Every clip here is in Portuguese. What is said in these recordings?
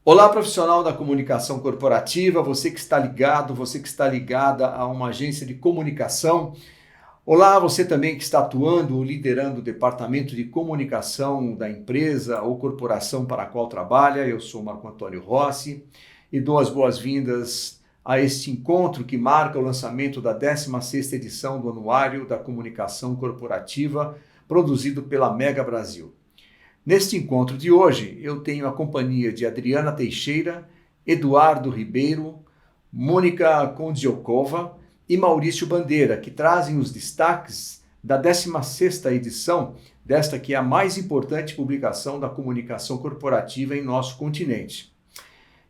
Olá, profissional da comunicação corporativa, você que está ligado, você que está ligada a uma agência de comunicação. Olá, você também que está atuando ou liderando o departamento de comunicação da empresa ou corporação para a qual trabalha. Eu sou Marco Antônio Rossi e dou as boas-vindas a este encontro que marca o lançamento da 16ª edição do Anuário da Comunicação Corporativa, produzido pela Mega Brasil. Neste encontro de hoje, eu tenho a companhia de Adriana Teixeira, Eduardo Ribeiro, Mônica Kondziokova e Maurício Bandeira, que trazem os destaques da 16ª edição desta que é a mais importante publicação da comunicação corporativa em nosso continente.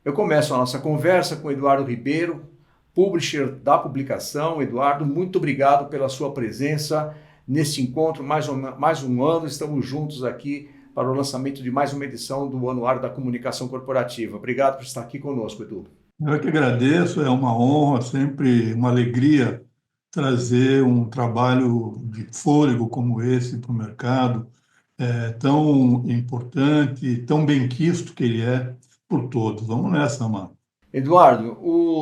Eu começo a nossa conversa com Eduardo Ribeiro, publisher da publicação. Eduardo, muito obrigado pela sua presença neste encontro. Mais um ano, estamos juntos aqui para o lançamento de mais uma edição do Anuário da Comunicação Corporativa. Obrigado por estar aqui conosco, Edu. Eu que agradeço, é uma honra, sempre uma alegria trazer um trabalho de fôlego como esse para o mercado, tão importante, tão benquisto que ele é por todos. Vamos nessa, mano. Eduardo,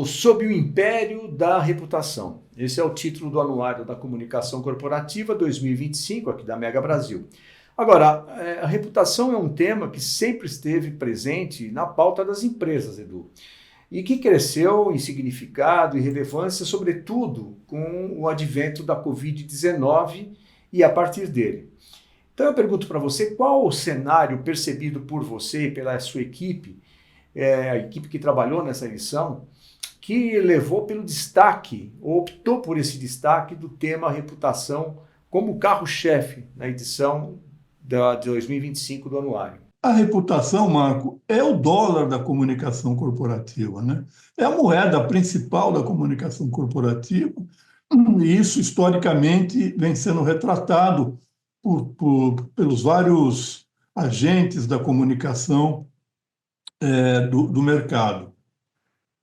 Sob o Império da Reputação. Esse é o título do Anuário da Comunicação Corporativa 2025, aqui da Mega Brasil. Agora, a reputação é um tema que sempre esteve presente na pauta das empresas, Edu, e que cresceu em significado e relevância, sobretudo com o advento da Covid-19 e a partir dele. Então eu pergunto para você, qual o cenário percebido por você e pela sua equipe, a equipe que trabalhou nessa edição, que levou pelo destaque, ou optou por esse destaque do tema reputação como carro-chefe na edição de 2025 do Anuário? A reputação, Marco, é o dólar da comunicação corporativa, né? É a moeda principal da comunicação corporativa, e isso historicamente vem sendo retratado pelos vários agentes da comunicação do mercado.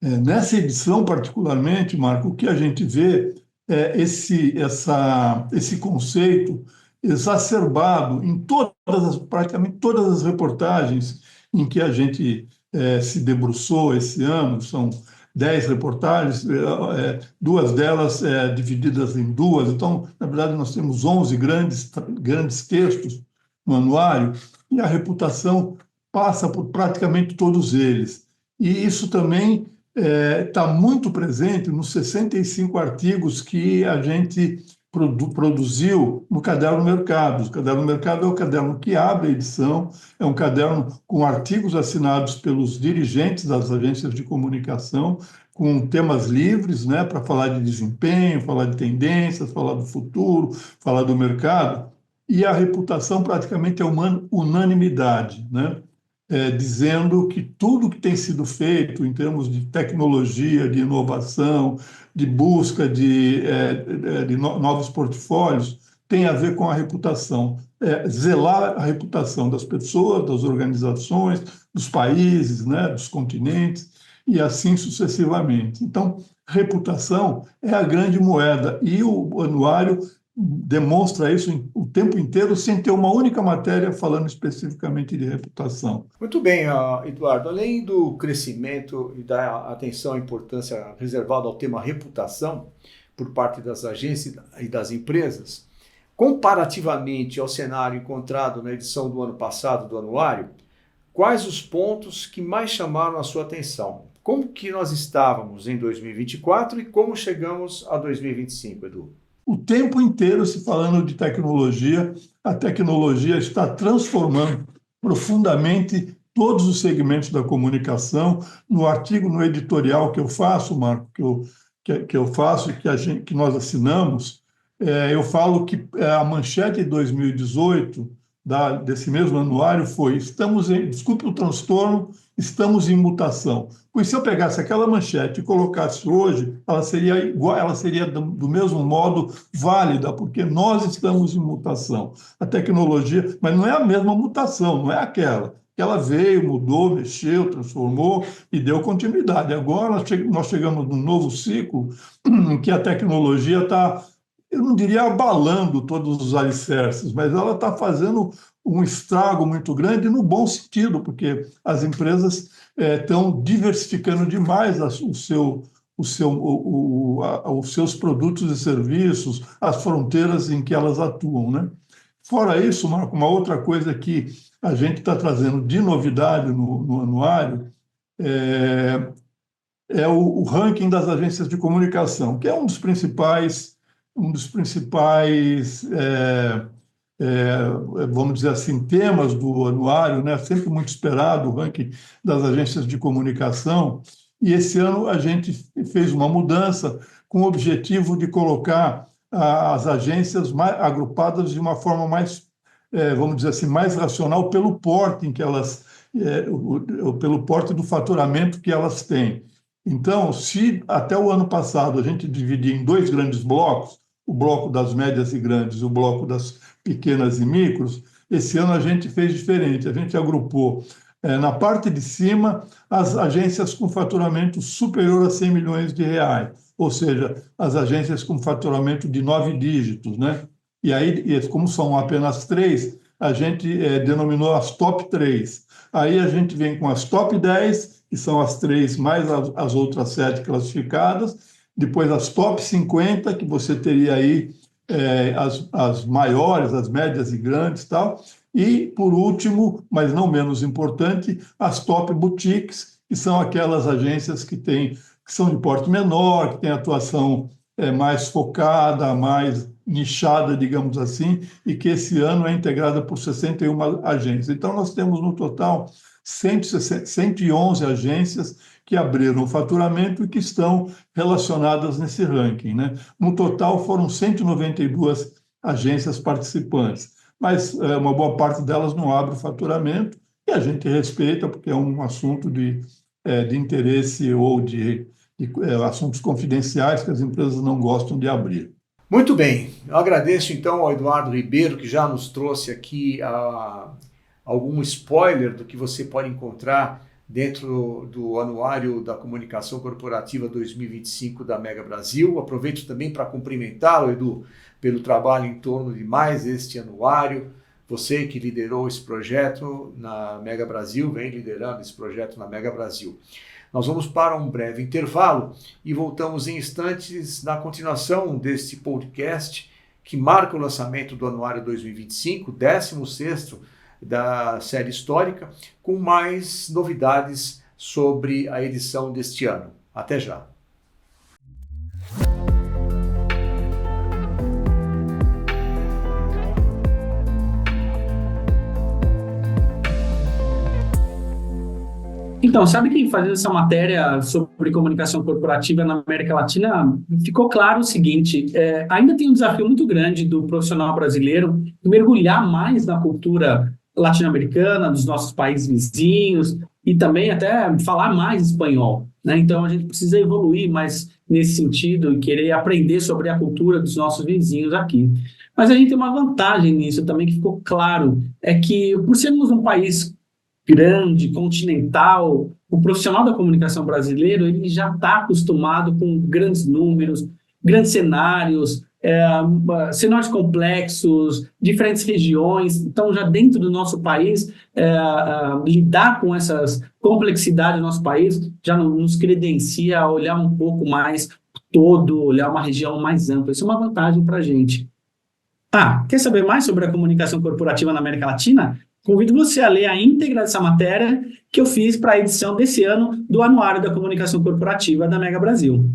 Nessa edição, particularmente, Marco, o que a gente vê é esse conceito exacerbado em praticamente todas as reportagens em que a gente se debruçou esse ano. São 10 reportagens, duas delas divididas em duas. Então, na verdade, nós temos 11 grandes textos no anuário, e a reputação passa por praticamente todos eles. E isso também está muito presente nos 65 artigos que a gente produziu no Caderno Mercado. O Caderno Mercado é o caderno que abre a edição, é um caderno com artigos assinados pelos dirigentes das agências de comunicação, com temas livres, né, para falar de desempenho, falar de tendências, falar do futuro, falar do mercado. E a reputação praticamente é uma unanimidade, né? Dizendo que tudo que tem sido feito em termos de tecnologia, de inovação, de busca de novos portfólios, tem a ver com a reputação. Zelar a reputação das pessoas, das organizações, dos países, né, dos continentes, e assim sucessivamente. Então, reputação é a grande moeda, e o anuário demonstra isso o tempo inteiro, sem ter uma única matéria falando especificamente de reputação. Muito bem, Eduardo. Além do crescimento e da atenção e importância reservada ao tema reputação por parte das agências e das empresas, comparativamente ao cenário encontrado na edição do ano passado do Anuário, quais os pontos que mais chamaram a sua atenção? Como que nós estávamos em 2024 e como chegamos a 2025, Edu? O tempo inteiro se falando de tecnologia, a tecnologia está transformando profundamente todos os segmentos da comunicação. No artigo, no editorial que eu faço, Marco, que eu faço e que nós assinamos, eu falo que a manchete de 2018 desse mesmo anuário foi: desculpe o transtorno, estamos em mutação. Pois se eu pegasse aquela manchete e colocasse hoje, ela seria igual, ela seria do mesmo modo válida, porque nós estamos em mutação. A tecnologia, mas não é a mesma mutação, não é aquela. Ela veio, mudou, mexeu, transformou e deu continuidade. Agora nós chegamos num novo ciclo em que a tecnologia está, eu não diria abalando todos os alicerces, mas ela está fazendo um estrago muito grande no bom sentido, porque as empresas estão diversificando demais os seus produtos e serviços, as fronteiras em que elas atuam, né? Fora isso, Marco, uma outra coisa que a gente está trazendo de novidade no anuário é o ranking das agências de comunicação, que é vamos dizer assim, temas do anuário, né? Sempre muito esperado, o ranking das agências de comunicação. E esse ano a gente fez uma mudança com o objetivo de colocar as agências agrupadas de uma forma mais, vamos dizer assim, mais racional pelo porte em que elas, pelo porte do faturamento que elas têm. Então, se até o ano passado a gente dividia em dois grandes blocos, o bloco das médias e grandes e o bloco das pequenas e micros, esse ano a gente fez diferente. A gente agrupou na parte de cima as agências com faturamento superior a 100 milhões de reais, ou seja, as agências com faturamento de 9 dígitos, né? E aí, como são apenas 3, a gente denominou as top 3. Aí a gente vem com as top 10, que são as 3 mais as outras 7 classificadas, depois as top 50, que você teria aí as maiores, as médias e grandes e tal, e, por último, mas não menos importante, as top boutiques, que são aquelas agências que são de porte menor, que têm atuação mais focada, mais nichada, digamos assim, e que esse ano é integrada por 61 agências. Então, nós temos no total 111 agências que abriram faturamento e que estão relacionadas nesse ranking, né? No total, foram 192 agências participantes, mas uma boa parte delas não abre o faturamento, e a gente respeita, porque é um assunto de interesse ou de assuntos confidenciais que as empresas não gostam de abrir. Muito bem, eu agradeço então ao Eduardo Ribeiro, que já nos trouxe aqui algum spoiler do que você pode encontrar dentro do Anuário da Comunicação Corporativa 2025 da Mega Brasil. Aproveito também para cumprimentá-lo, Edu, pelo trabalho em torno de mais este anuário. Você que liderou esse projeto na Mega Brasil, vem liderando esse projeto na Mega Brasil. Nós vamos para um breve intervalo e voltamos em instantes na continuação deste podcast que marca o lançamento do Anuário 2025, 16º da série histórica, com mais novidades sobre a edição deste ano. Até já! Então, sabe que fazendo essa matéria sobre comunicação corporativa na América Latina, ficou claro o seguinte, ainda tem um desafio muito grande do profissional brasileiro mergulhar mais na cultura latino-americana, dos nossos países vizinhos, e também até falar mais espanhol, né? Então, a gente precisa evoluir mais nesse sentido e querer aprender sobre a cultura dos nossos vizinhos aqui. Mas a gente tem uma vantagem nisso também que ficou claro, é que por sermos um país grande, continental, o profissional da comunicação brasileiro ele já está acostumado com grandes números, grandes cenários, cenários complexos, diferentes regiões. Então, já dentro do nosso país, lidar com essas complexidades do nosso país já nos credencia a olhar um pouco mais todo, olhar uma região mais ampla. Isso é uma vantagem para a gente. Quer saber mais sobre a comunicação corporativa na América Latina? Convido você a ler a íntegra dessa matéria que eu fiz para a edição desse ano do Anuário da Comunicação Corporativa da Mega Brasil.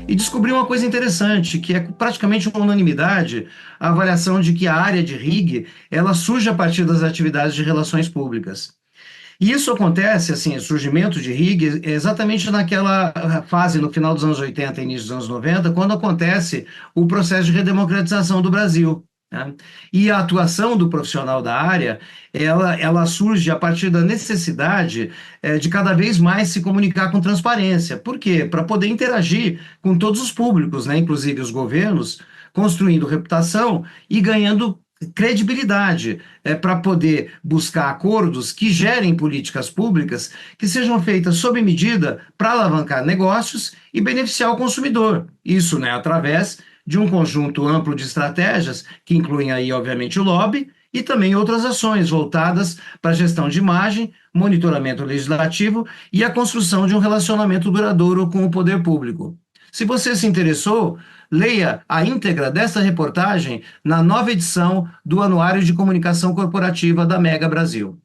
e descobri uma coisa interessante, que é praticamente uma unanimidade a avaliação de que a área de RIG, ela surge a partir das atividades de relações públicas. E isso acontece, assim, o surgimento de RIG, exatamente naquela fase, no final dos anos 80 e início dos anos 90, quando acontece o processo de redemocratização do Brasil. Né? E a atuação do profissional da área, ela surge a partir da necessidade de cada vez mais se comunicar com transparência. Por quê? Para poder interagir com todos os públicos, né? Inclusive os governos, construindo reputação e ganhando credibilidade para poder buscar acordos que gerem políticas públicas que sejam feitas sob medida para alavancar negócios e beneficiar o consumidor. Isso, né, através de um conjunto amplo de estratégias que incluem aí, obviamente, o lobby e também outras ações voltadas para a gestão de imagem, monitoramento legislativo e a construção de um relacionamento duradouro com o poder público. Se você se interessou, leia a íntegra desta reportagem na nova edição do Anuário de Comunicação Corporativa da Mega Brasil.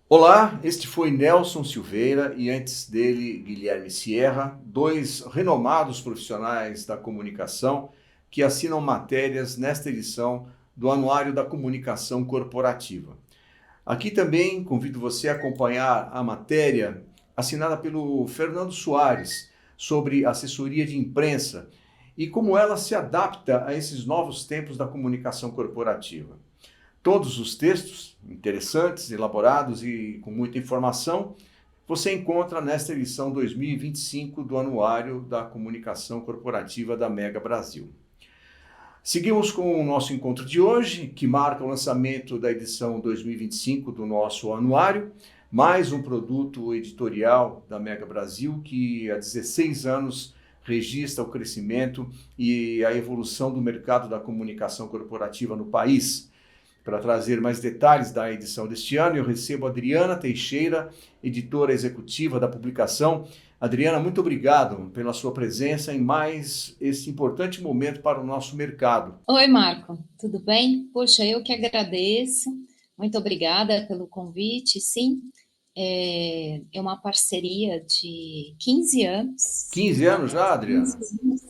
Olá, este foi Nelson Silveira e antes dele Guilherme Sierra, dois renomados profissionais da comunicação que assinam matérias nesta edição do Anuário da Comunicação Corporativa. Aqui também convido você a acompanhar a matéria assinada pelo Fernando Soares sobre assessoria de imprensa e como ela se adapta a esses novos tempos da comunicação corporativa. Todos os textos, interessantes, elaborados e com muita informação, você encontra nesta edição 2025 do Anuário da Comunicação Corporativa da Mega Brasil. Seguimos com o nosso encontro de hoje, que marca o lançamento da edição 2025 do nosso anuário, mais um produto editorial da Mega Brasil que há 16 anos registra o crescimento e a evolução do mercado da comunicação corporativa no país. Para trazer mais detalhes da edição deste ano, eu recebo a Adriana Teixeira, editora executiva da publicação. Adriana, muito obrigado pela sua presença em mais esse importante momento para o nosso mercado. Oi, Marco, tudo bem? Poxa, eu que agradeço. Muito obrigada pelo convite. Sim, é uma parceria de 15 anos. 15 anos já, Adriana? 15 anos,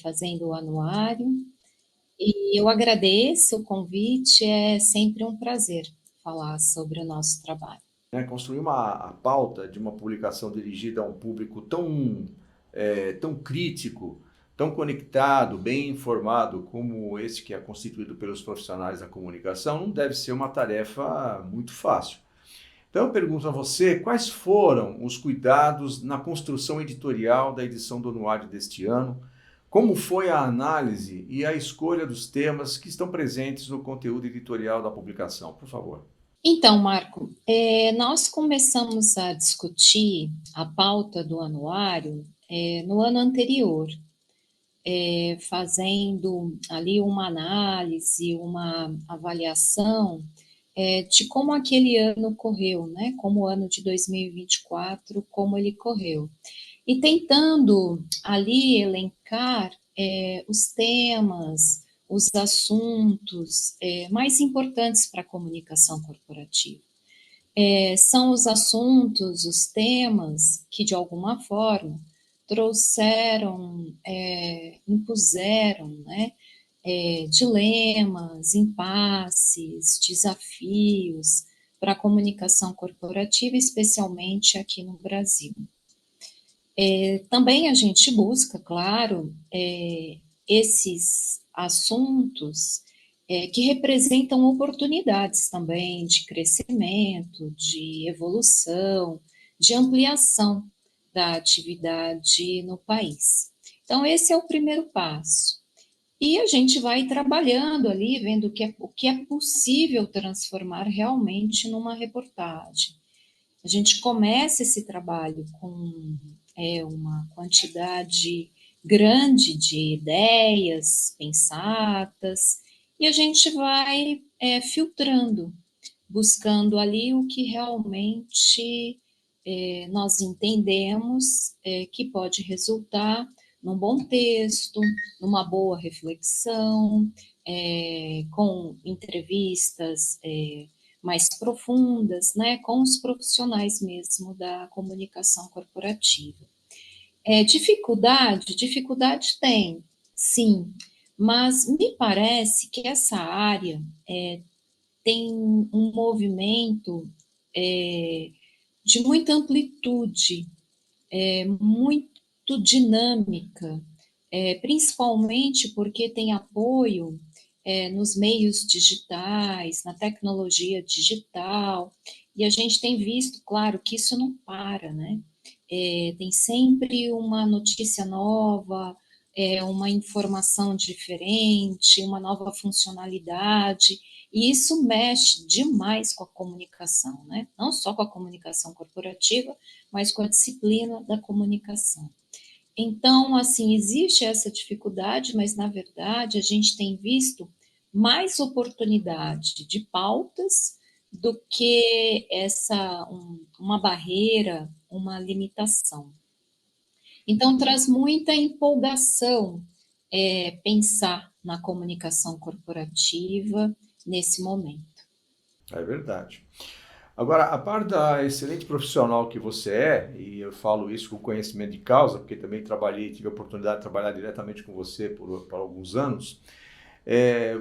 fazendo o anuário. E eu agradeço o convite, é sempre um prazer falar sobre o nosso trabalho. Construir a pauta de uma publicação dirigida a um público tão crítico, tão conectado, bem informado como esse que é constituído pelos profissionais da comunicação, não deve ser uma tarefa muito fácil. Então eu pergunto a você, quais foram os cuidados na construção editorial da edição do anuário deste ano? Como foi a análise e a escolha dos temas que estão presentes no conteúdo editorial da publicação? Por favor. Então, Marco, nós começamos a discutir a pauta do anuário no ano anterior, fazendo ali uma análise, uma avaliação de como aquele ano correu, né? Como o ano de 2024, como ele correu. E tentando ali elencar os temas, os assuntos mais importantes para a comunicação corporativa. São os assuntos, os temas que, de alguma forma, trouxeram, impuseram, né, dilemas, impasses, desafios para a comunicação corporativa, especialmente aqui no Brasil. Também a gente busca, claro, esses assuntos que representam oportunidades também de crescimento, de evolução, de ampliação da atividade no país. Então, esse é o primeiro passo. E a gente vai trabalhando ali, vendo o que é possível transformar realmente numa reportagem. A gente começa esse trabalho com uma quantidade grande de ideias pensadas, e a gente vai filtrando, buscando ali o que realmente nós entendemos que pode resultar num bom texto, numa boa reflexão, com entrevistas mais profundas, né, com os profissionais mesmo da comunicação corporativa. Dificuldade tem, sim, mas me parece que essa área tem um movimento de muita amplitude, muito dinâmica, principalmente porque tem apoio nos meios digitais, na tecnologia digital, e a gente tem visto, claro, que isso não para, né? Tem sempre uma notícia nova, uma informação diferente, uma nova funcionalidade, e isso mexe demais com a comunicação, né? Não só com a comunicação corporativa, mas com a disciplina da comunicação. Então, assim, existe essa dificuldade, mas na verdade a gente tem visto mais oportunidade de pautas do que uma barreira, uma limitação. Então, traz muita empolgação pensar na comunicação corporativa nesse momento. É verdade. Agora, a par da excelente profissional que você é, e eu falo isso com conhecimento de causa, porque também tive a oportunidade de trabalhar diretamente com você por alguns anos,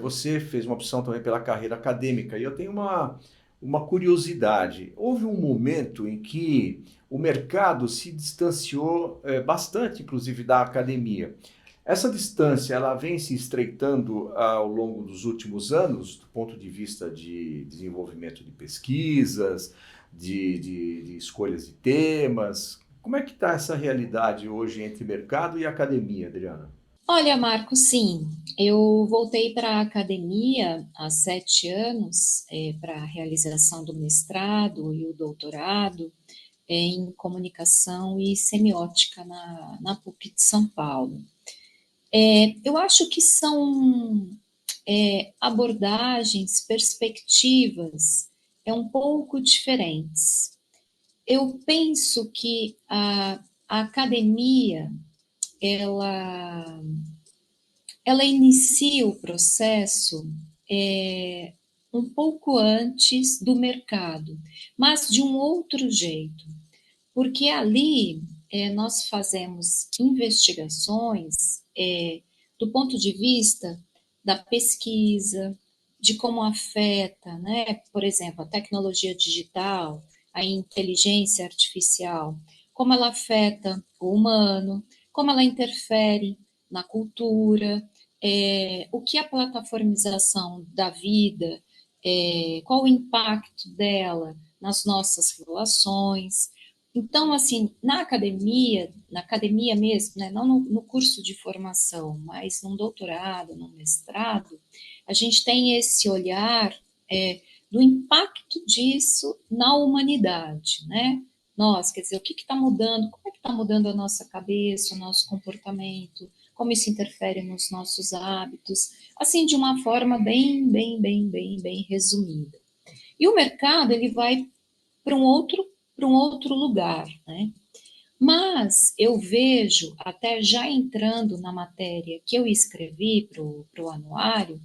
você fez uma opção também pela carreira acadêmica, e eu tenho uma curiosidade. Houve um momento em que o mercado se distanciou bastante, inclusive, da academia. Essa distância, ela vem se estreitando ao longo dos últimos anos, do ponto de vista de desenvolvimento de pesquisas, de escolhas de temas. Como é que está essa realidade hoje entre mercado e academia, Adriana? Olha, Marco, sim, eu voltei para a academia há 7 anos para a realização do mestrado e o doutorado em comunicação e semiótica na PUC de São Paulo. Eu acho que são abordagens, perspectivas um pouco diferentes. Eu penso que a academia ela inicia o processo um pouco antes do mercado, mas de um outro jeito, porque ali nós fazemos investigações do ponto de vista da pesquisa, de como afeta, né, por exemplo, a tecnologia digital, a inteligência artificial, como ela afeta o humano, como ela interfere na cultura, o que a plataformização da vida, qual o impacto dela nas nossas relações. Então, assim, na academia mesmo, né, não no curso de formação, mas num doutorado, num mestrado, a gente tem esse olhar do impacto disso na humanidade, né? Nós, quer dizer, o que está mudando, como é que está mudando a nossa cabeça, o nosso comportamento, como isso interfere nos nossos hábitos, assim, de uma forma bem resumida. E o mercado, ele vai para um outro lugar, né? Mas eu vejo, até já entrando na matéria que eu escrevi para o anuário,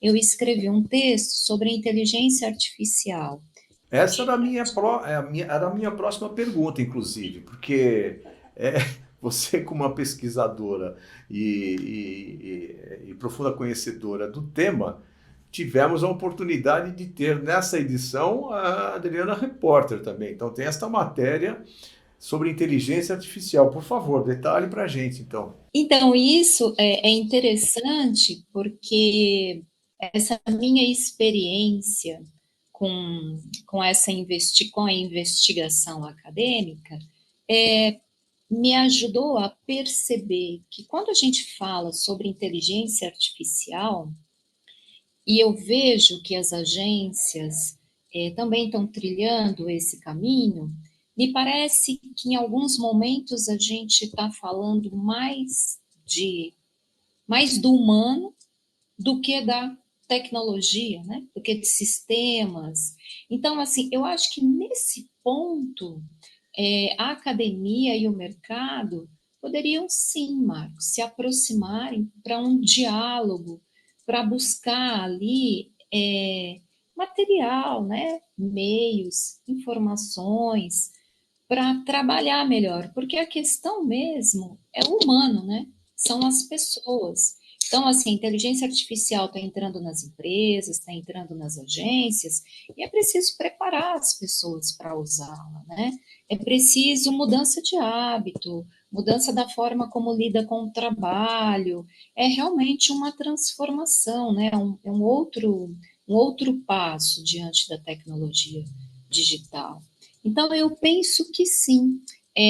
eu escrevi um texto sobre inteligência artificial. Essa era era a minha próxima pergunta, inclusive, porque é, você, como uma pesquisadora e profunda conhecedora do tema, tivemos a oportunidade de ter nessa edição a Adriana Repórter também. Então tem esta matéria sobre inteligência artificial. Por favor, detalhe para a gente, então. Então, isso é interessante porque essa minha experiência com com a investigação acadêmica me ajudou a perceber que quando a gente fala sobre inteligência artificial, e eu vejo que as agências também estão trilhando esse caminho, me parece que em alguns momentos a gente está falando mais do humano do que da tecnologia, né? Do que de sistemas. Então, assim, eu acho que nesse ponto a academia e o mercado poderiam sim, Marcos, se aproximarem para um diálogo, para buscar ali material, né? Meios, informações, para trabalhar melhor, porque a questão mesmo é o humano, né? São as pessoas. Então, assim, a inteligência artificial está entrando nas empresas, está entrando nas agências, e é preciso preparar as pessoas para usá-la, né? É preciso mudança de hábito, mudança da forma como lida com o trabalho, é realmente uma transformação, né? Um outro passo diante da tecnologia digital. Então, eu penso que sim.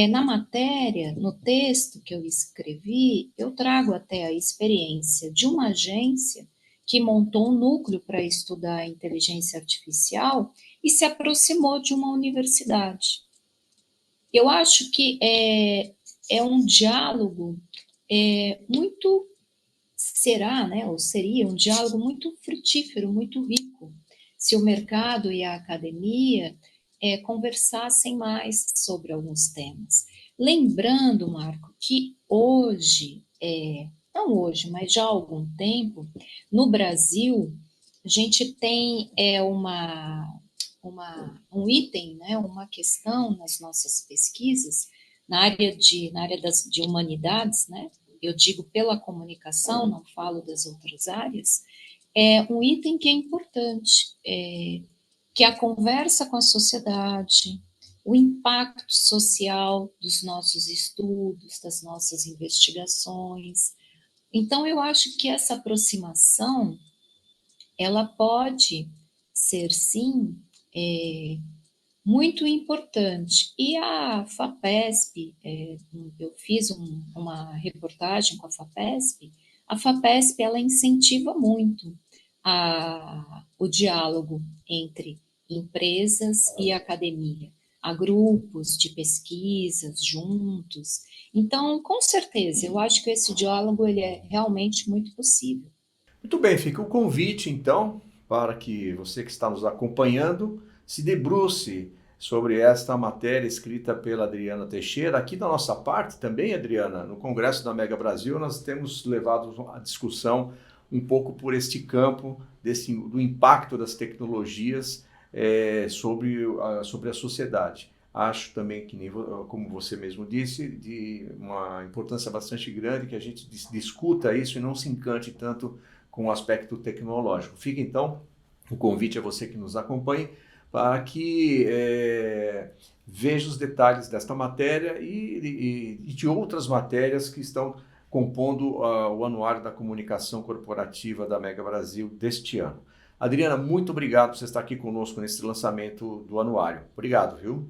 Na matéria, no texto que eu escrevi, eu trago até a experiência de uma agência que montou um núcleo para estudar a inteligência artificial e se aproximou de uma universidade. Eu acho que é um diálogo muito, será, né, ou seria um diálogo muito frutífero, muito rico, se o mercado e a academia conversassem mais sobre alguns temas. Lembrando, Marco, que hoje, não hoje, mas já há algum tempo, no Brasil, a gente tem um item, né, uma questão nas nossas pesquisas, na área de humanidades, né, eu digo pela comunicação, não falo das outras áreas, é um item que é importante, que é a conversa com a sociedade, o impacto social dos nossos estudos, das nossas investigações. Então, eu acho que essa aproximação, ela pode ser, sim, muito importante. E a FAPESP, eu fiz uma reportagem com a FAPESP ela incentiva muito o diálogo entre empresas e academia. Há grupos de pesquisas juntos. Então, com certeza, eu acho que esse diálogo ele é realmente muito possível. Muito bem, fica o convite então para que você que está nos acompanhando se debruce sobre esta matéria escrita pela Adriana Teixeira. Aqui da nossa parte também, Adriana, no Congresso da Mega Brasil, nós temos levado a discussão um pouco por este campo do impacto das tecnologias sobre a sociedade. Acho também que, como você mesmo disse, de uma importância bastante grande que a gente discuta isso e não se encante tanto com o aspecto tecnológico. Fica então o convite a você que nos acompanhe para que veja os detalhes desta matéria e de outras matérias que estão compondo o Anuário da Comunicação Corporativa da Mega Brasil deste ano. Adriana, muito obrigado por você estar aqui conosco nesse lançamento do anuário. Obrigado, viu?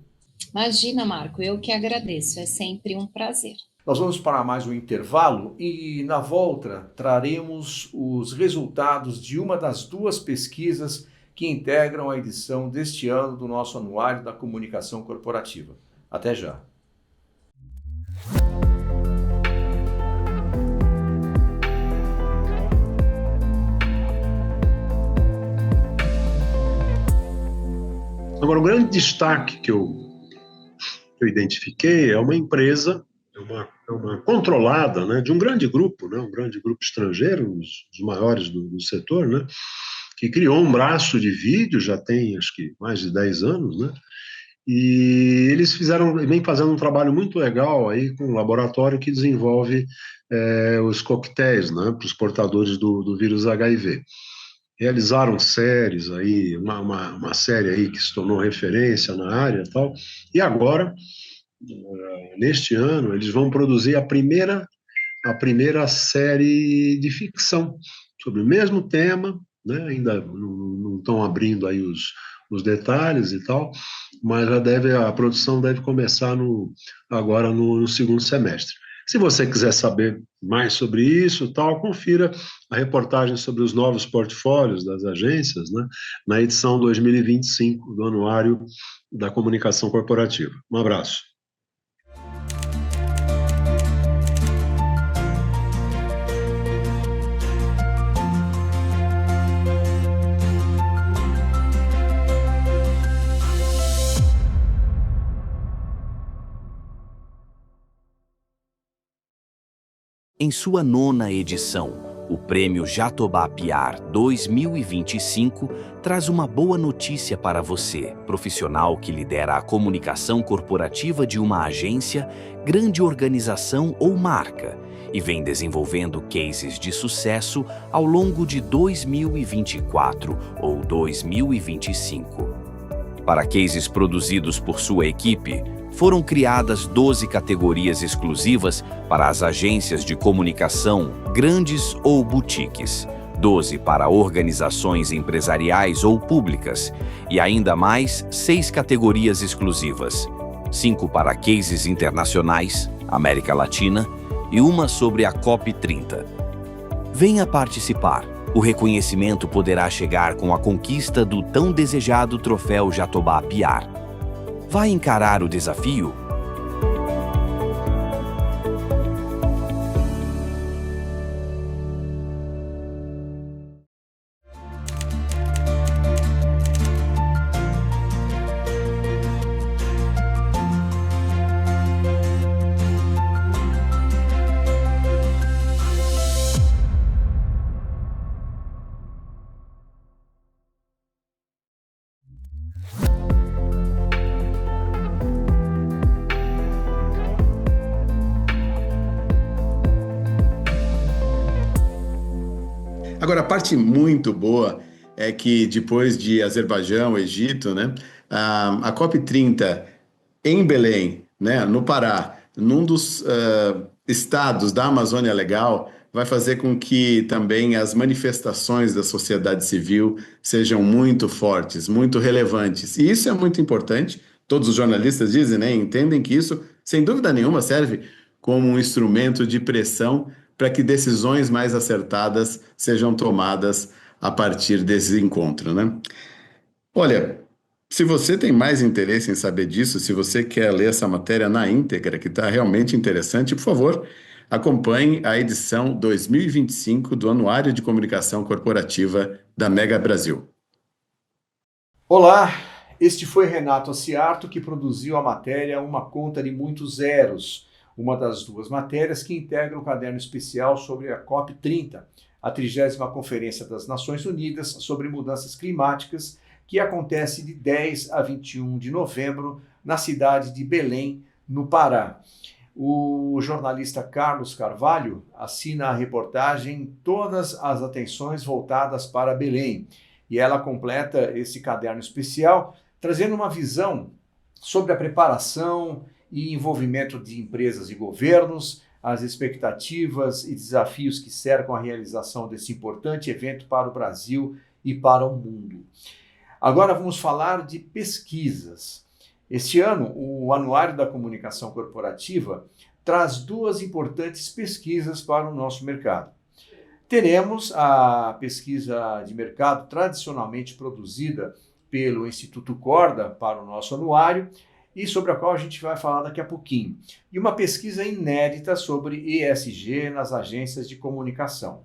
Imagina, Marco, eu que agradeço, é sempre um prazer. Nós vamos para mais um intervalo e, na volta, traremos os resultados de uma das duas pesquisas que integram a edição deste ano do nosso Anuário da Comunicação Corporativa. Até já! Agora, o grande destaque que eu identifiquei é uma empresa, uma controlada, né, de um grande grupo, né, um grande grupo estrangeiro, os maiores do setor, né, que criou um braço de vídeo, já tem acho que mais de 10 anos, né, e eles vem fazendo um trabalho muito legal aí com um laboratório que desenvolve os coquetéis, né, para os portadores do vírus HIV. Realizaram séries aí, uma série aí que se tornou referência na área e tal, e agora, neste ano, eles vão produzir a primeira série de ficção sobre o mesmo tema, né? Ainda não estão abrindo aí os detalhes e tal, mas a produção deve começar agora no segundo semestre. Se você quiser saber mais sobre isso, tal, confira a reportagem sobre os novos portfólios das agências, né, na edição 2025 do Anuário da Comunicação Corporativa. Um abraço. Em sua 9ª edição, O Prêmio Jatobá PR 2025 traz uma boa notícia para você, profissional que lidera a comunicação corporativa de uma agência, grande organização ou marca, e vem desenvolvendo cases de sucesso ao longo de 2024 ou 2025. Para cases produzidos por sua equipe, foram criadas 12 categorias exclusivas para as agências de comunicação, grandes ou boutiques, 12 para organizações empresariais ou públicas, e ainda mais 6 categorias exclusivas, 5 para cases internacionais, América Latina, e uma sobre a COP30. Venha participar. O reconhecimento poderá chegar com a conquista do tão desejado troféu Jatobá PR. Vai encarar o desafio? Agora, a parte muito boa é que depois de Azerbaijão, Egito, né, a COP30 em Belém, né, no Pará, num dos estados da Amazônia Legal, vai fazer com que também as manifestações da sociedade civil sejam muito fortes, muito relevantes. E isso é muito importante. Todos os jornalistas dizem, né, entendem que isso, sem dúvida nenhuma, serve como um instrumento de pressão para que decisões mais acertadas sejam tomadas a partir desse encontro, né? Olha, se você tem mais interesse em saber disso, se você quer ler essa matéria na íntegra, que está realmente interessante, por favor, acompanhe a edição 2025 do Anuário de Comunicação Corporativa da Mega Brasil. Olá, este foi Renato Aciarto, que produziu a matéria Uma Conta de Muitos Zeros, uma das duas matérias que integram o caderno especial sobre a COP30, a 30ª Conferência das Nações Unidas sobre Mudanças Climáticas, que acontece de 10 a 21 de novembro na cidade de Belém, no Pará. O jornalista Carlos Carvalho assina a reportagem Todas as Atenções Voltadas para Belém, e ela completa esse caderno especial, trazendo uma visão sobre a preparação e envolvimento de empresas e governos, as expectativas e desafios que cercam a realização desse importante evento para o Brasil e para o mundo. Agora vamos falar de pesquisas. Este ano, o Anuário da Comunicação Corporativa traz duas importantes pesquisas para o nosso mercado. Teremos a pesquisa de mercado tradicionalmente produzida pelo Instituto Corda para o nosso anuário, e sobre a qual a gente vai falar daqui a pouquinho. E uma pesquisa inédita sobre ESG nas agências de comunicação.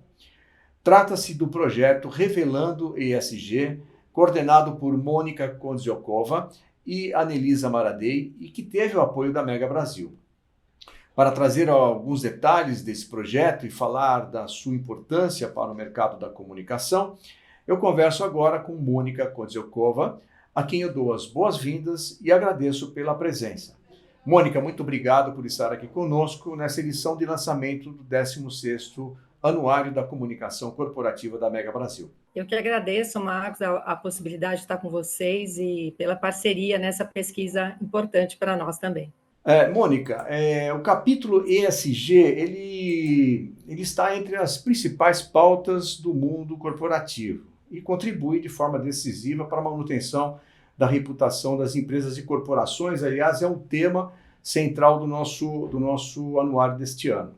Trata-se do projeto Revelando ESG, coordenado por Mônica Kondziokova e Anelisa Maradei, e que teve o apoio da Mega Brasil. Para trazer alguns detalhes desse projeto e falar da sua importância para o mercado da comunicação, eu converso agora com Mônica Kondziokova, a quem eu dou as boas-vindas e agradeço pela presença. Mônica, muito obrigado por estar aqui conosco nessa edição de lançamento do 16º Anuário da Comunicação Corporativa da Mega Brasil. Eu que agradeço, Marcos, a possibilidade de estar com vocês e pela parceria nessa pesquisa importante para nós também. Mônica, o capítulo ESG, ele está entre as principais pautas do mundo corporativo e contribui de forma decisiva para a manutenção da reputação das empresas e corporações. Aliás, é um tema central do nosso anuário deste ano.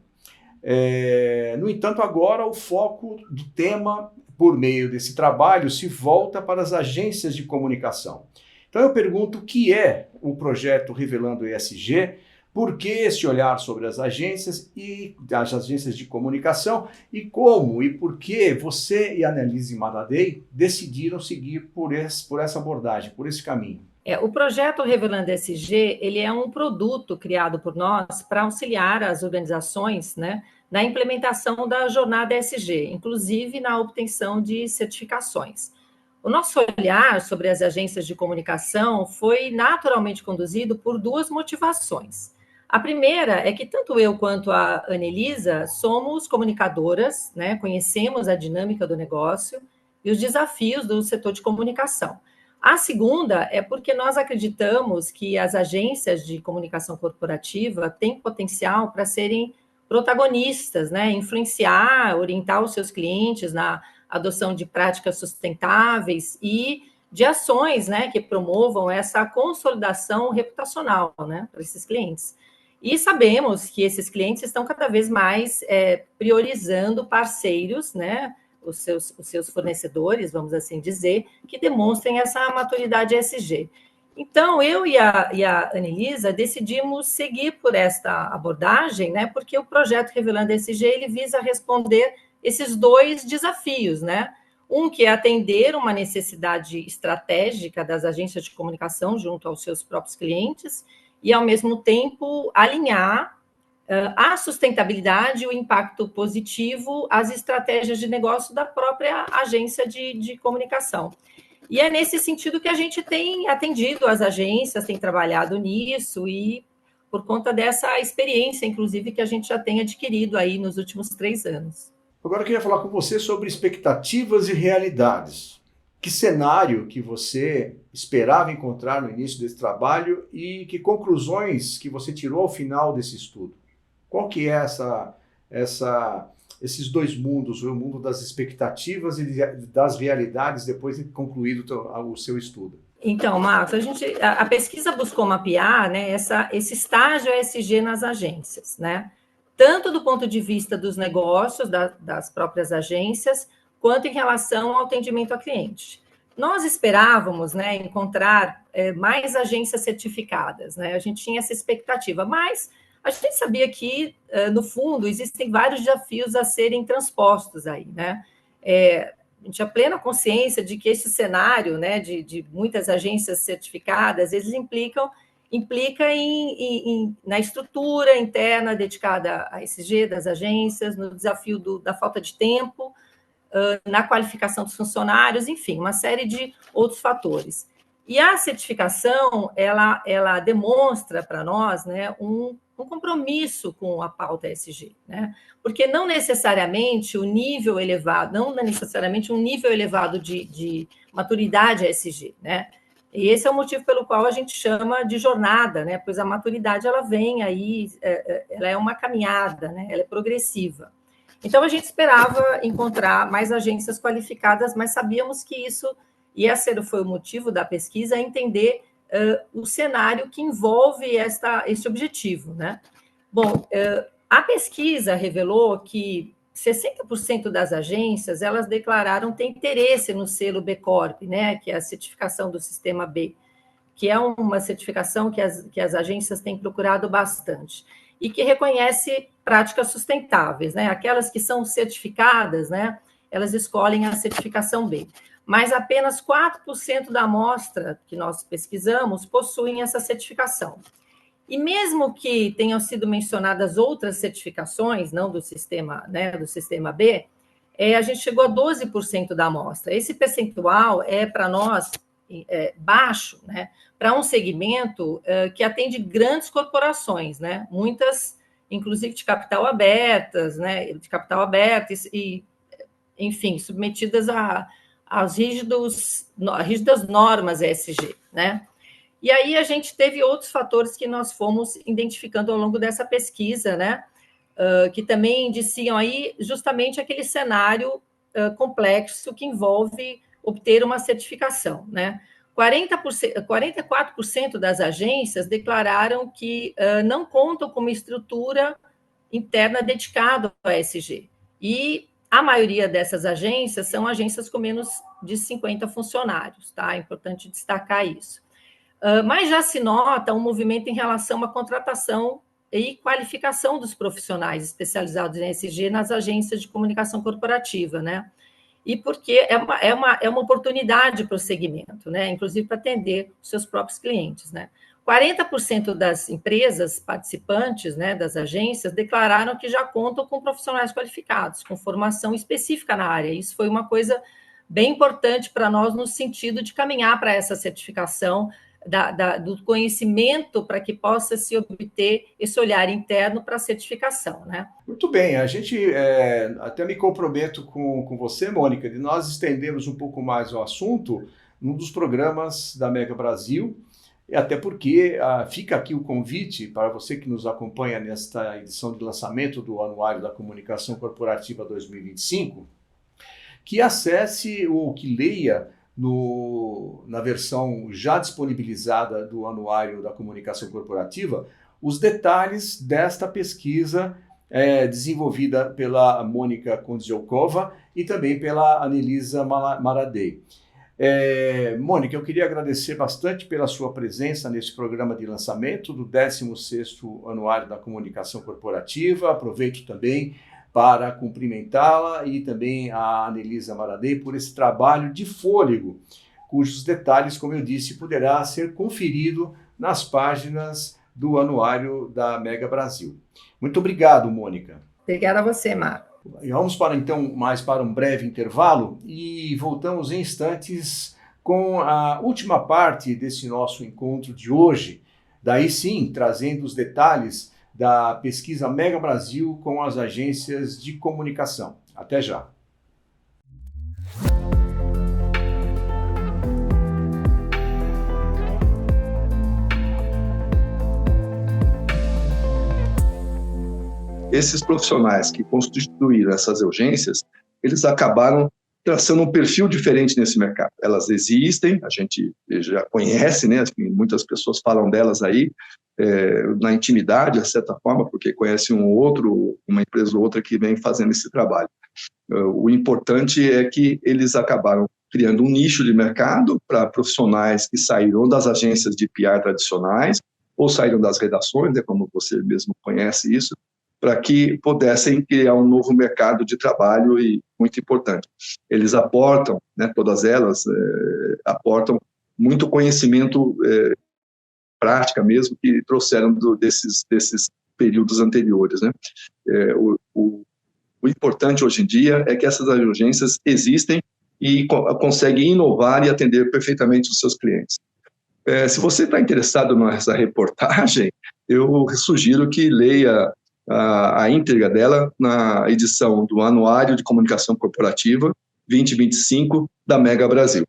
No entanto, agora o foco do tema, por meio desse trabalho, se volta para as agências de comunicação. Então eu pergunto o que é o projeto Revelando ESG, por que esse olhar sobre as agências e as agências de comunicação e como e por que você e a Anelise Maradei decidiram seguir por essa abordagem, por esse caminho? O projeto Revelando ESG, ele é um produto criado por nós para auxiliar as organizações, né, na implementação da jornada ESG, inclusive na obtenção de certificações. O nosso olhar sobre as agências de comunicação foi naturalmente conduzido por duas motivações. A primeira é que tanto eu quanto a Anelisa somos comunicadoras, né, conhecemos a dinâmica do negócio e os desafios do setor de comunicação. A segunda é porque nós acreditamos que as agências de comunicação corporativa têm potencial para serem protagonistas, né, influenciar, orientar os seus clientes na adoção de práticas sustentáveis e de ações, né, que promovam essa consolidação reputacional, né, para esses clientes. E sabemos que esses clientes estão cada vez mais priorizando parceiros, né, os seus fornecedores, vamos assim dizer, que demonstrem essa maturidade ESG. Então, eu e a Anelisa decidimos seguir por esta abordagem, né, porque o projeto Revelando ESG, ele visa responder esses dois desafios, né? Um que é atender uma necessidade estratégica das agências de comunicação junto aos seus próprios clientes e, ao mesmo tempo, alinhar a sustentabilidade e o impacto positivo às estratégias de negócio da própria agência de comunicação. E é nesse sentido que a gente tem atendido as agências, tem trabalhado nisso e por conta dessa experiência, inclusive, que a gente já tem adquirido aí nos últimos 3 anos. Agora eu queria falar com você sobre expectativas e realidades. Que cenário que você esperava encontrar no início desse trabalho e que conclusões que você tirou ao final desse estudo? Qual que é esses dois mundos, o mundo das expectativas e das realidades depois de concluído o seu estudo? Então, Marcos, a pesquisa buscou mapear, né, esse estágio ESG nas agências, né? Tanto do ponto de vista dos negócios, das próprias agências, quanto em relação ao atendimento ao cliente. Nós esperávamos, né, encontrar mais agências certificadas, né? A gente tinha essa expectativa, mas a gente sabia que, no fundo, existem vários desafios a serem transpostos aí, né? A gente tinha plena consciência de que esse cenário, né, de muitas agências certificadas, eles implica na estrutura interna dedicada a ESG das agências, no desafio da falta de tempo, na qualificação dos funcionários, enfim, uma série de outros fatores. E a certificação, ela demonstra para nós, né, um compromisso com a pauta ESG, né? Porque não necessariamente um nível elevado de maturidade ESG, né? E esse é o motivo pelo qual a gente chama de jornada, né? Pois a maturidade, ela vem aí, ela é uma caminhada, né? Ela é progressiva. Então, a gente esperava encontrar mais agências qualificadas, mas sabíamos que isso, e esse foi o motivo da pesquisa, entender o cenário que envolve esse objetivo, né? Bom, a pesquisa revelou que 60% das agências, elas declararam ter interesse no selo B Corp, né, que é a certificação do Sistema B, que é uma certificação que as agências têm procurado bastante, e que reconhece práticas sustentáveis, né? Aquelas que são certificadas, né, elas escolhem a certificação B. Mas apenas 4% da amostra que nós pesquisamos possuem essa certificação. E mesmo que tenham sido mencionadas outras certificações, não do sistema, né, do Sistema B, a gente chegou a 12% da amostra. Esse percentual é, para nós, baixo, né, para um segmento que atende grandes corporações, né, muitas, inclusive, de capital aberto e, enfim, submetidas às rígidas normas ESG, né? E aí a gente teve outros fatores que nós fomos identificando ao longo dessa pesquisa, né? Que também indiciam aí justamente aquele cenário complexo que envolve obter uma certificação, né? 44% das agências declararam que não contam com uma estrutura interna dedicada ao ESG. E a maioria dessas agências são agências com menos de 50 funcionários, tá? É importante destacar isso. Mas já se nota um movimento em relação à contratação e qualificação dos profissionais especializados em ESG nas agências de comunicação corporativa, né? e porque é uma oportunidade para o segmento, né? Inclusive para atender os seus próprios clientes, né? 40% das empresas participantes, né, das agências, declararam que já contam com profissionais qualificados, com formação específica na área. Isso foi uma coisa bem importante para nós no sentido de caminhar para essa certificação do conhecimento para que possa se obter esse olhar interno para a certificação, né? Muito bem, a gente até me comprometo com você, Mônica, de nós estendermos um pouco mais o assunto num dos programas da Mega Brasil, e até porque fica aqui o convite para você que nos acompanha nesta edição de lançamento do Anuário da Comunicação Corporativa 2025, que acesse ou que leia na versão já disponibilizada do Anuário da Comunicação Corporativa os detalhes desta pesquisa desenvolvida pela Mônica Kondziolkova e também pela Anelisa Maradei. Mônica, eu queria agradecer bastante pela sua presença nesse programa de lançamento do 16º Anuário da Comunicação Corporativa. Aproveito também para cumprimentá-la e também a Anelisa Maradei por esse trabalho de fôlego, cujos detalhes, como eu disse, poderá ser conferido nas páginas do Anuário da Mega Brasil. Muito obrigado, Mônica. Obrigada a você, Marco. E vamos para um breve intervalo e voltamos em instantes com a última parte desse nosso encontro de hoje. Daí sim, trazendo os detalhes da pesquisa Mega Brasil com as agências de comunicação. Até já. Esses profissionais que constituíram essas agências, eles acabaram traçando um perfil diferente nesse mercado. Elas existem, a gente já conhece, né? Muitas pessoas falam delas aí na intimidade, de certa forma, porque conhece uma empresa ou outra que vem fazendo esse trabalho. O importante é que eles acabaram criando um nicho de mercado para profissionais que saíram das agências de PR tradicionais ou saíram das redações, né, como você mesmo conhece isso, para que pudessem criar um novo mercado de trabalho e muito importante. Eles aportam, né, todas elas aportam muito conhecimento prática mesmo que trouxeram desses períodos anteriores, né? O importante hoje em dia é que essas agências existem e conseguem inovar e atender perfeitamente os seus clientes. Se você está interessado nessa reportagem, eu sugiro que leia a íntegra dela na edição do Anuário de Comunicação Corporativa 2025 da Mega Brasil.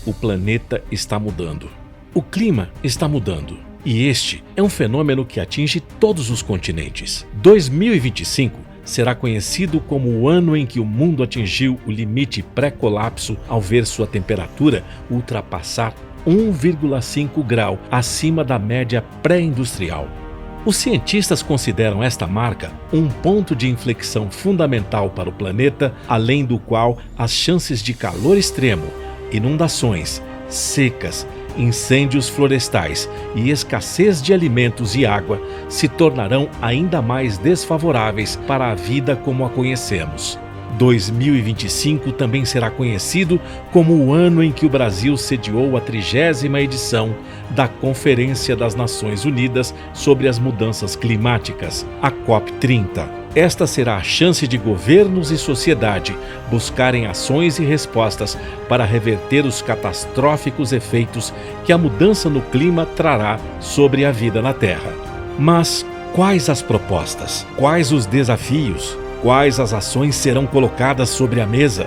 O planeta está mudando. O clima está mudando. E este é um fenômeno que atinge todos os continentes. 2025 será conhecido como o ano em que o mundo atingiu o limite pré-colapso ao ver sua temperatura ultrapassar 1,5 grau acima da média pré-industrial. Os cientistas consideram esta marca um ponto de inflexão fundamental para o planeta, além do qual as chances de calor extremo, inundações, secas, incêndios florestais e escassez de alimentos e água se tornarão ainda mais desfavoráveis para a vida como a conhecemos. 2025 também será conhecido como o ano em que o Brasil sediou a 30ª edição da Conferência das Nações Unidas sobre as Mudanças Climáticas, a COP30. Esta será a chance de governos e sociedade buscarem ações e respostas para reverter os catastróficos efeitos que a mudança no clima trará sobre a vida na Terra. Mas quais as propostas? Quais os desafios? Quais as ações serão colocadas sobre a mesa?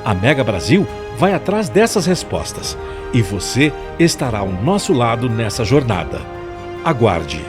A Mega Brasil vai atrás dessas respostas e você estará ao nosso lado nessa jornada. Aguarde!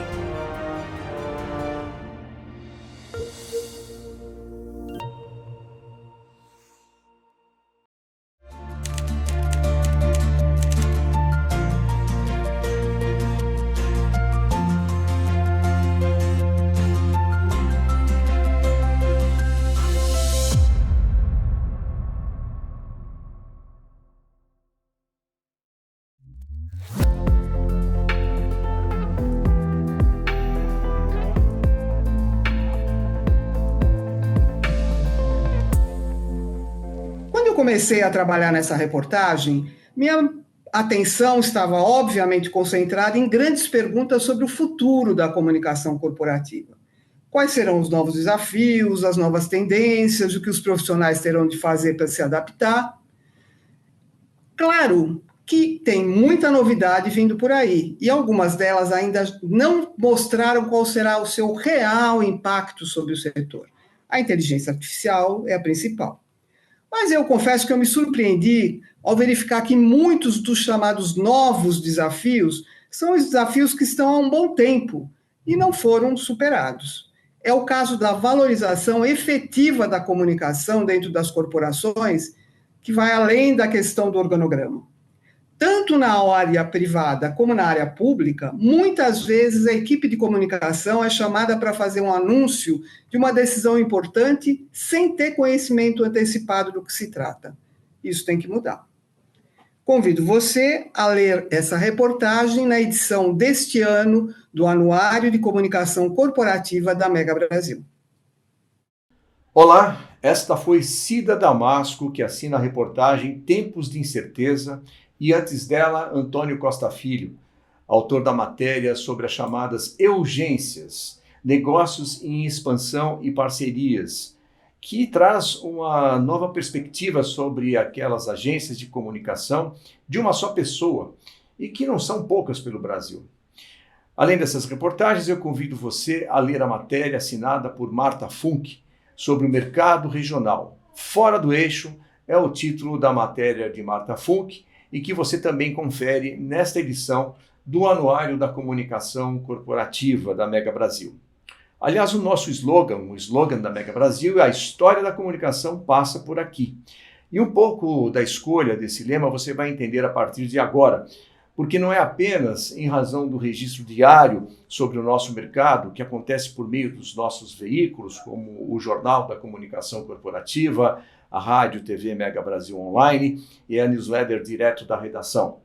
comecei a trabalhar nessa reportagem, minha atenção estava obviamente concentrada em grandes perguntas sobre o futuro da comunicação corporativa. Quais serão os novos desafios, as novas tendências, o que os profissionais terão de fazer para se adaptar? Claro que tem muita novidade vindo por aí, e algumas delas ainda não mostraram qual será o seu real impacto sobre o setor. A inteligência artificial é a principal. Mas eu confesso que eu me surpreendi ao verificar que muitos dos chamados novos desafios são os desafios que estão há um bom tempo e não foram superados. É o caso da valorização efetiva da comunicação dentro das corporações, que vai além da questão do organograma. Tanto na área privada como na área pública, muitas vezes a equipe de comunicação é chamada para fazer um anúncio de uma decisão importante sem ter conhecimento antecipado do que se trata. Isso tem que mudar. Convido você a ler essa reportagem na edição deste ano do Anuário de Comunicação Corporativa da Mega Brasil. Olá, esta foi Cida Damasco, que assina a reportagem Tempos de Incerteza, e antes dela, Antônio Costa Filho, autor da matéria sobre as chamadas urgências, negócios em expansão e parcerias, que traz uma nova perspectiva sobre aquelas agências de comunicação de uma só pessoa, e que não são poucas pelo Brasil. Além dessas reportagens, eu convido você a ler a matéria assinada por Marta Funk sobre o mercado regional. Fora do eixo é o título da matéria de Marta Funk, e que você também confere nesta edição do Anuário da Comunicação Corporativa da Mega Brasil. Aliás, o nosso slogan, o slogan da Mega Brasil, é a história da comunicação passa por aqui. E um pouco da escolha desse lema você vai entender a partir de agora, porque não é apenas em razão do registro diário sobre o nosso mercado, que acontece por meio dos nossos veículos, como o Jornal da Comunicação Corporativa, a Rádio TV Mega Brasil Online e a newsletter direto da redação.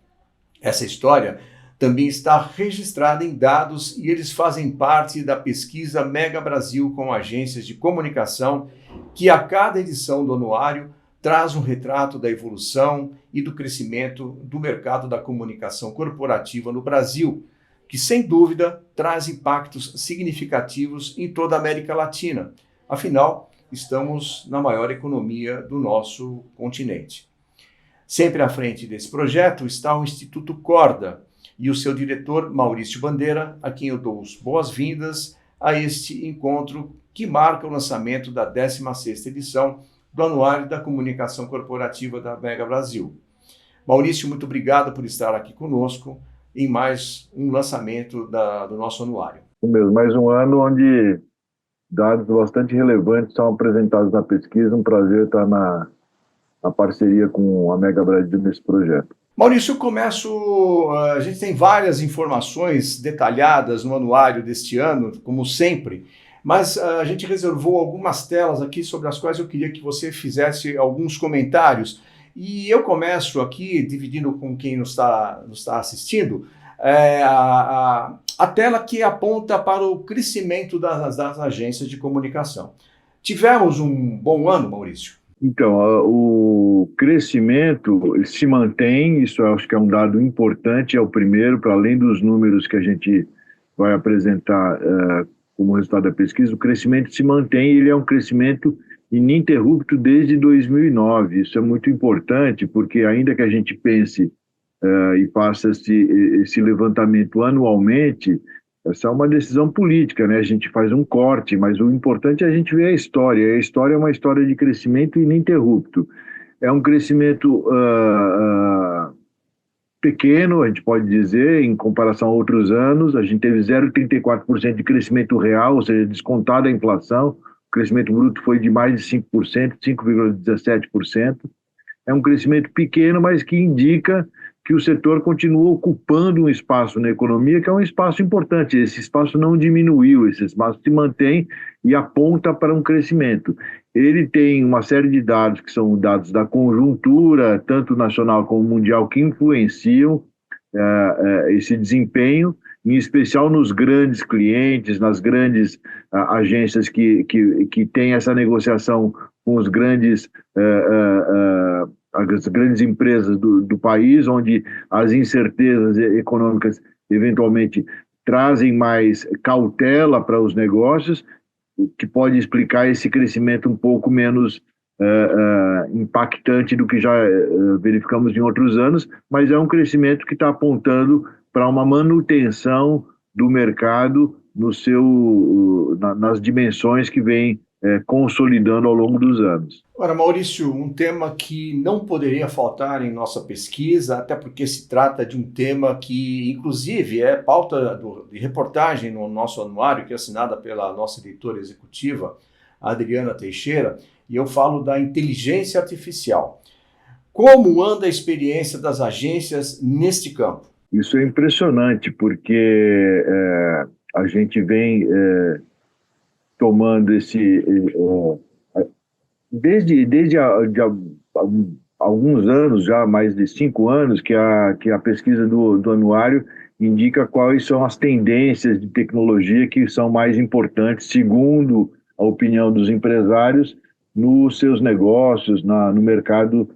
Essa história também está registrada em dados e eles fazem parte da pesquisa Mega Brasil com agências de comunicação, que a cada edição do anuário traz um retrato da evolução e do crescimento do mercado da comunicação corporativa no Brasil, que sem dúvida traz impactos significativos em toda a América Latina. Afinal, estamos na maior economia do nosso continente. Sempre à frente desse projeto está o Instituto Corda e o seu diretor Maurício Bandeira, a quem eu dou as boas-vindas a este encontro que marca o lançamento da 16ª edição do Anuário da Comunicação Corporativa da Mega Brasil. Maurício, muito obrigado por estar aqui conosco em mais um lançamento do nosso anuário. Mais um ano onde dados bastante relevantes são apresentados na pesquisa. Um prazer estar na parceria com a Mega Brasil nesse projeto. Maurício, eu começo. A gente tem várias informações detalhadas no anuário deste ano, como sempre, mas a gente reservou algumas telas aqui sobre as quais eu queria que você fizesse alguns comentários. E eu começo aqui, dividindo com quem nos está assistindo, a tela que aponta para o crescimento das agências de comunicação. Tivemos um bom ano, Maurício? Então, o crescimento se mantém, isso eu acho que é um dado importante, é o primeiro, para além dos números que a gente vai apresentar como resultado da pesquisa, o crescimento se mantém, ele é um crescimento ininterrupto desde 2009. Isso é muito importante, porque ainda que a gente pense e faça esse levantamento anualmente, essa é uma decisão política, né? A gente faz um corte, mas o importante é a gente ver a história. E a história é uma história de crescimento ininterrupto. É um crescimento pequeno, a gente pode dizer, em comparação a outros anos. A gente teve 0,34% de crescimento real, ou seja, descontada a inflação. O crescimento bruto foi de mais de 5%, 5,17%. É um crescimento pequeno, mas que indica que o setor continua ocupando um espaço na economia que é um espaço importante. Esse espaço não diminuiu, esse espaço se mantém e aponta para um crescimento. Ele tem uma série de dados que são dados da conjuntura, tanto nacional como mundial, que influenciam esse desempenho, em especial nos grandes clientes, nas grandes agências que têm essa negociação com as grandes empresas do país, onde as incertezas econômicas eventualmente trazem mais cautela para os negócios, que pode explicar esse crescimento um pouco menos impactante do que já verificamos em outros anos, mas é um crescimento que está apontando para uma manutenção do mercado nas dimensões que vem consolidando ao longo dos anos. Agora, Maurício, um tema que não poderia faltar em nossa pesquisa, até porque se trata de um tema que, inclusive, é pauta de reportagem no nosso anuário, que é assinada pela nossa editora executiva, Adriana Teixeira, e eu falo da inteligência artificial. Como anda a experiência das agências neste campo? Isso é impressionante, porque a gente vem tomando desde alguns anos, já mais de 5 anos, que a pesquisa do anuário indica quais são as tendências de tecnologia que são mais importantes, segundo a opinião dos empresários, nos seus negócios, no mercado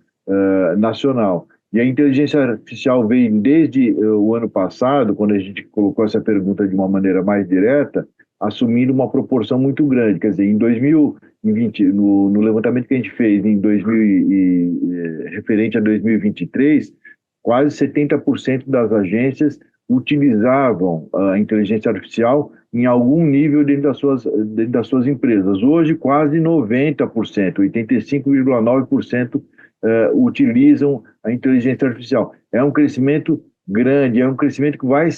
nacional. E a inteligência artificial vem desde o ano passado, quando a gente colocou essa pergunta de uma maneira mais direta, assumindo uma proporção muito grande. Quer dizer, em 2020, no levantamento que a gente fez referente a 2023, quase 70% das agências utilizavam a inteligência artificial em algum nível dentro das suas empresas. Hoje, quase 90%, 85,9% utilizam a inteligência artificial. É um crescimento grande, é um crescimento que vai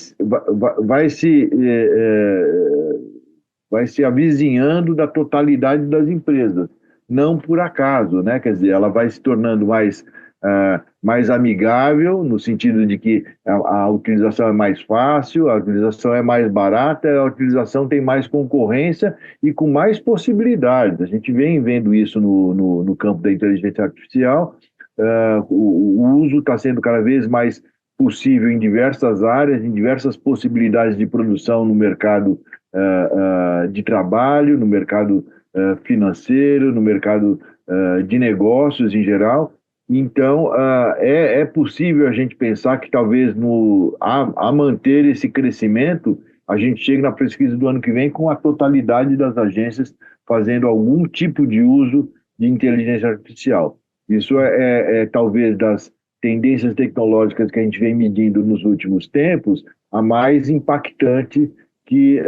se avizinhando da totalidade das empresas, não por acaso, né? Quer dizer, ela vai se tornando mais amigável, no sentido de que a utilização é mais fácil, a utilização é mais barata, a utilização tem mais concorrência e com mais possibilidades. A gente vem vendo isso no campo da inteligência artificial. O uso está sendo cada vez mais possível em diversas áreas, em diversas possibilidades de produção no mercado de trabalho, no mercado financeiro, no mercado de negócios em geral. Então, é possível a gente pensar que talvez a manter esse crescimento, a gente chegue na pesquisa do ano que vem com a totalidade das agências fazendo algum tipo de uso de inteligência artificial. Isso é talvez das tendências tecnológicas que a gente vem medindo nos últimos tempos, a mais impactante que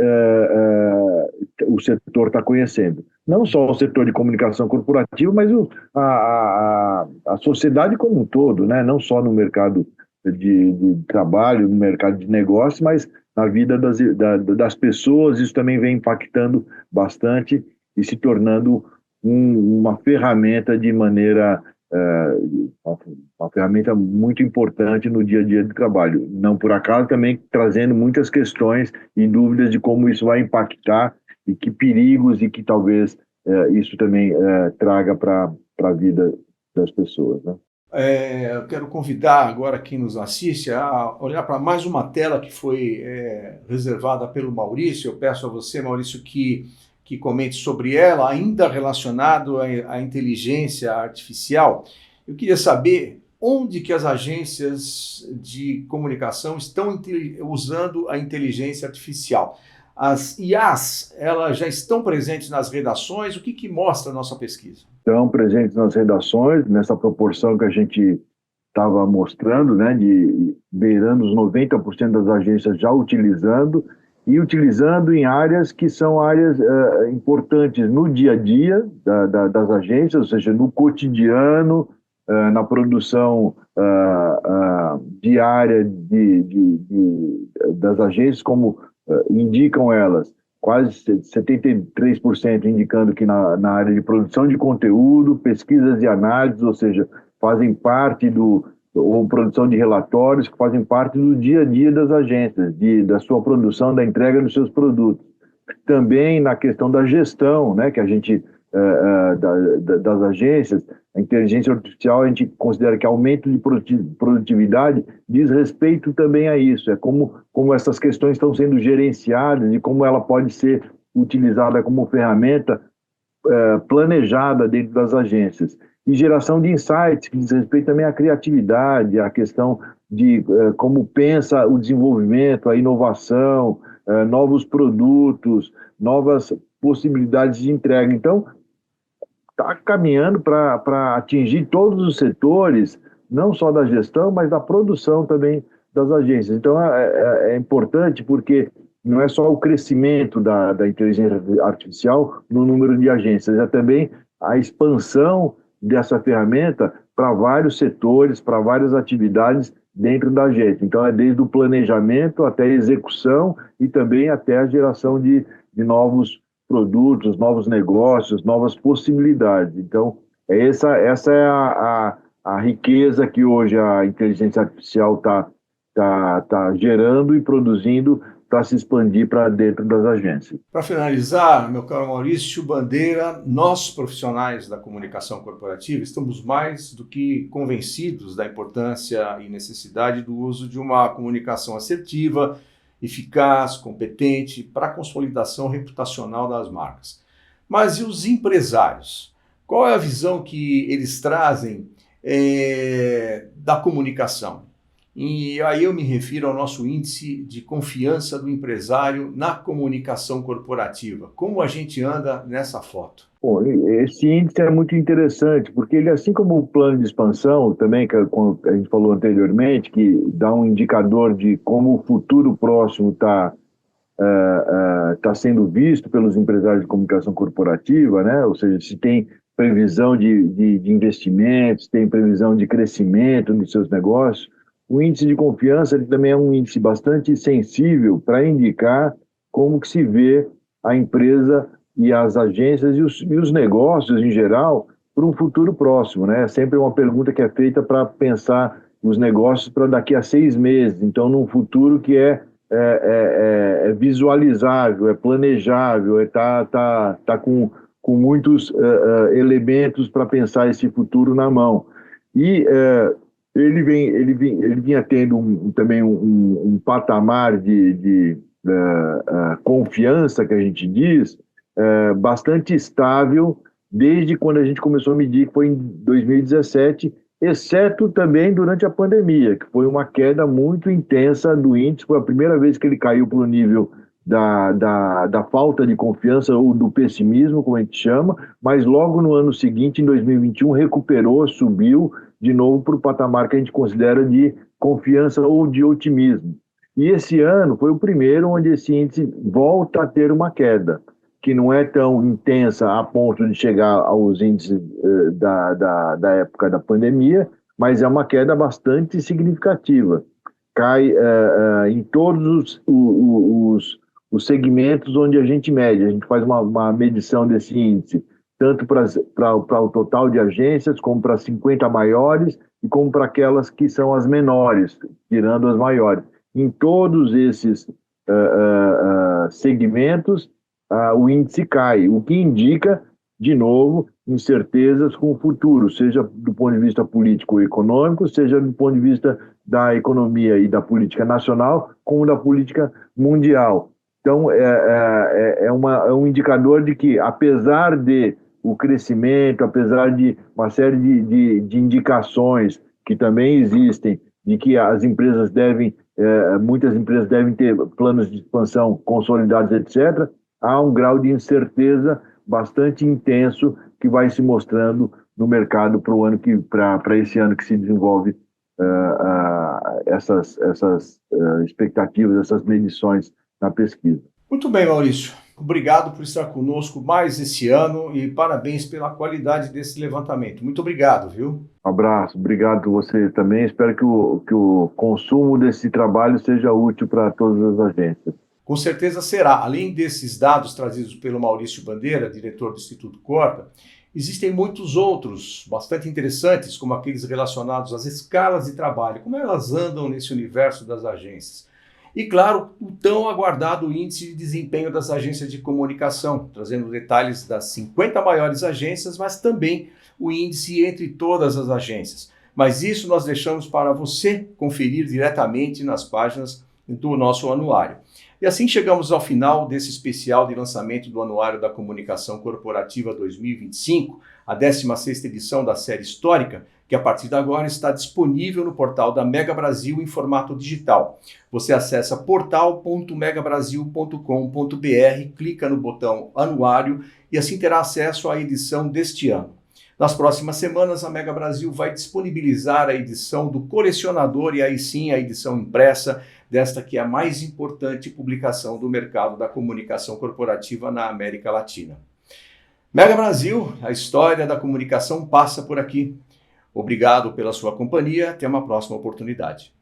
o setor está conhecendo. Não só o setor de comunicação corporativa, mas a sociedade como um todo, né? Não só no mercado de trabalho, no mercado de negócio, mas na vida das pessoas. Isso também vem impactando bastante e se tornando uma ferramenta uma ferramenta muito importante no dia a dia de trabalho. Não por acaso também trazendo muitas questões e dúvidas de como isso vai impactar e que perigos e que talvez isso também traga para a vida das pessoas, né? Eu quero convidar agora quem nos assiste a olhar para mais uma tela que foi reservada pelo Maurício. Eu peço a você, Maurício, que comente sobre ela, ainda relacionado à inteligência artificial. Eu queria saber onde que as agências de comunicação estão usando a inteligência artificial. As IAs, elas já estão presentes nas redações? O que mostra a nossa pesquisa? Estão presentes nas redações, nessa proporção que a gente estava mostrando, né, de beirando os 90% das agências já utilizando, e utilizando em áreas que são áreas importantes no dia a dia das agências, ou seja, no cotidiano, na produção diária das agências, como indicam elas, quase 73% indicando que na área de produção de conteúdo, pesquisas e análises, ou seja, fazem parte ou produção de relatórios que fazem parte do dia a dia das agências, da sua produção, da entrega dos seus produtos. Também na questão da gestão, né, que a gente, das agências, a inteligência artificial, a gente considera que aumento de produtividade diz respeito também a isso, é como essas questões estão sendo gerenciadas e como ela pode ser utilizada como ferramenta planejada dentro das agências. E geração de insights, que diz respeito também à criatividade, à questão de como pensa o desenvolvimento, a inovação, novos produtos, novas possibilidades de entrega. Então, está caminhando para atingir todos os setores, não só da gestão, mas da produção também das agências. Então, é importante porque não é só o crescimento da inteligência artificial no número de agências, é também a expansão dessa ferramenta para vários setores, para várias atividades dentro da agência. Então, é desde o planejamento até a execução e também até a geração de novos produtos, novos negócios, novas possibilidades. Então, essa é a riqueza que hoje a inteligência artificial tá gerando e produzindo para se expandir para dentro das agências. Para finalizar, meu caro Maurício Bandeira, nós profissionais da comunicação corporativa estamos mais do que convencidos da importância e necessidade do uso de uma comunicação assertiva, eficaz, competente para a consolidação reputacional das marcas. Mas e os empresários? Qual é a visão que eles trazem da comunicação? E aí eu me refiro ao nosso índice de confiança do empresário na comunicação corporativa. Como a gente anda nessa foto? Bom, esse índice é muito interessante, porque ele, assim como o plano de expansão, também, que a gente falou anteriormente, que dá um indicador de como o futuro próximo está sendo visto pelos empresários de comunicação corporativa, né? Ou seja, se tem previsão de investimentos, tem previsão de crescimento nos seus negócios. O índice de confiança ele também é um índice bastante sensível para indicar como que se vê a empresa e as agências e os negócios em geral para um futuro próximo, né? É sempre uma pergunta que é feita para pensar os negócios para daqui a 6 meses. Então, num futuro que é visualizável, é planejável, tá com muitos elementos para pensar esse futuro na mão. E ele vinha tendo também um patamar de confiança, que a gente diz, bastante estável, desde quando a gente começou a medir, que foi em 2017, exceto também durante a pandemia, que foi uma queda muito intensa do índice. Foi a primeira vez que ele caiu para o nível da falta de confiança ou do pessimismo, como a gente chama, mas logo no ano seguinte, em 2021, recuperou, subiu de novo para o patamar que a gente considera de confiança ou de otimismo. E esse ano foi o primeiro onde esse índice volta a ter uma queda, que não é tão intensa a ponto de chegar aos índices da época da pandemia, mas é uma queda bastante significativa. Cai em todos os segmentos onde a gente mede. A gente faz uma medição desse índice, tanto para o total de agências, como para 50 maiores e como para aquelas que são as menores, tirando as maiores. Em todos esses segmentos, o índice cai, o que indica, de novo, incertezas com o futuro, seja do ponto de vista político ou econômico, seja do ponto de vista da economia e da política nacional, como da política mundial. Então, é um indicador de que, apesar de o crescimento, apesar de uma série de indicações que também existem, de que as empresas muitas empresas devem ter planos de expansão consolidados, etc., há um grau de incerteza bastante intenso que vai se mostrando no mercado para esse ano que se desenvolve essas expectativas, essas medições na pesquisa. Muito bem, Maurício. Obrigado por estar conosco mais esse ano e parabéns pela qualidade desse levantamento. Muito obrigado, viu? Um abraço, obrigado a você também. Espero que o consumo desse trabalho seja útil para todas as agências. Com certeza será. Além desses dados trazidos pelo Maurício Bandeira, diretor do Instituto Corda, existem muitos outros bastante interessantes, como aqueles relacionados às escalas de trabalho, como elas andam nesse universo das agências. E, claro, o tão aguardado índice de desempenho das agências de comunicação, trazendo detalhes das 50 maiores agências, mas também o índice entre todas as agências. Mas isso nós deixamos para você conferir diretamente nas páginas do nosso anuário. E assim chegamos ao final desse especial de lançamento do Anuário da Comunicação Corporativa 2025, a 16ª edição da série histórica, que a partir de agora está disponível no portal da Mega Brasil em formato digital. Você acessa portal.megabrasil.com.br, clica no botão Anuário e assim terá acesso à edição deste ano. Nas próximas semanas, a Mega Brasil vai disponibilizar a edição do colecionador e aí sim a edição impressa desta que é a mais importante publicação do mercado da comunicação corporativa na América Latina. Mega Brasil, a história da comunicação passa por aqui. Obrigado pela sua companhia, até uma próxima oportunidade.